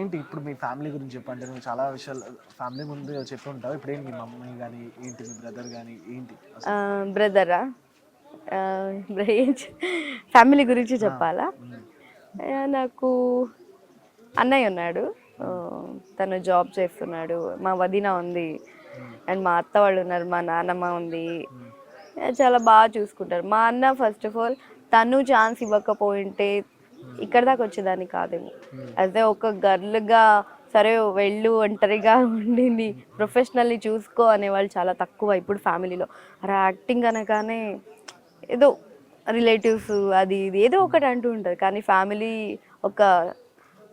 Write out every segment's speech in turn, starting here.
ఏంటి ఇప్పుడు మీ ఫ్యామిలీ గురించి చెప్పండి. నువ్వు చాలా విషయాలు ఫ్యామిలీ ముందు చెప్పి ఉంటావు. ఇప్పుడేంటి మీ మమ్మీ కానీ ఏంటి మీ బ్రదర్ కానీ ఏంటి అసలు? బ్రదరా? ఫ్యామిలీ గురించి చెప్పాలా? నాకు అన్నయ్య ఉన్నాడు, తను జాబ్ చేస్తున్నాడు. మా వదిన ఉంది, అండ్ మా అత్త వాళ్ళు ఉన్నారు, మా నాన్నమ్మ ఉంది. చాలా బాగా చూసుకుంటారు. మా అన్న ఫస్ట్ ఆఫ్ ఆల్ తను ఛాన్స్ ఇవ్వకపోయింటే ఇక్కడ దాకా వచ్చేదాన్ని కాదేమో. అదే ఒక గర్ల్గా సరే వెళ్ళు, ఒంటరిగా ఉండింది, ప్రొఫెషనల్లీ చూసుకో అనేవాళ్ళు చాలా తక్కువ ఇప్పుడు ఫ్యామిలీలో. అరే యాక్టింగ్ అనగానే ఏదో రిలేటివ్స్ అది ఇది ఏదో ఒకటి అంటూ ఉంటారు, కానీ ఫ్యామిలీ ఒక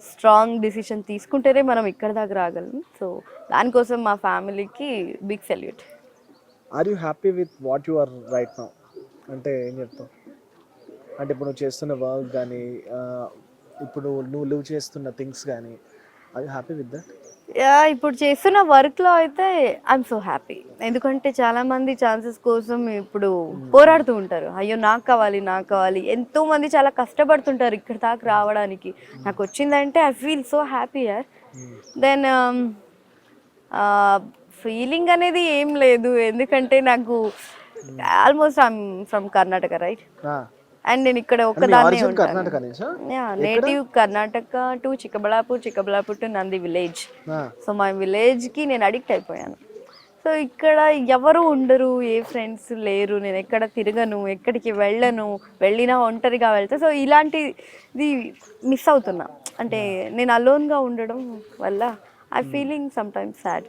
స్ట్రాంగ్ డిసిషన్ తీసుకుంటేనే మనం ఇక్కడ దాకా రాగలం. సో దానికోసం మా ఫ్యామిలీకి big salute. Are you happy with what you are right now? అంటే ఏం చెప్తావు? అంటే ఇప్పుడు నువ్వు చేస్తున్న వర్క్ కానీ ఇప్పుడు నువ్వు లివ్ చేస్తున్న థింగ్స్ కానీ are you happy with that? ఇప్పుడు చేస్తున్న వర్క్లో అయితే ఐఎమ్ సో హ్యాపీ. ఎందుకంటే చాలామంది ఛాన్సెస్ కోసం ఇప్పుడు పోరాడుతూ ఉంటారు. అయ్యో నాకు కావాలి, నాకు కావాలి. ఎంతోమంది చాలా కష్టపడుతుంటారు ఇక్కడ దాకా రావడానికి. నాకు వచ్చిందంటే ఐ ఫీల్ సో హ్యాపీ యార్. దెన్ ఫీలింగ్ అనేది ఏం లేదు, ఎందుకంటే నాకు almost I'm from Karnataka, right? And నేను ఇక్కడ ఒక్కదాన్నే ఉంటాను. Native Karnataka to Chikkaballapur to Nandi village. So మా విలేజ్కి నేను అడిక్ట్ అయిపోయాను. సో ఇక్కడ ఎవరు ఉండరు, ఏ ఫ్రెండ్స్ లేరు, నేను ఎక్కడ తిరగను, ఎక్కడికి వెళ్ళను, వెళ్ళినా ఒంటరిగా వెళ్తా. సో ఇలాంటిది మిస్ అవుతున్నా. అంటే నేను అలోన్గా ఉండడం వల్ల I feeling some times sad.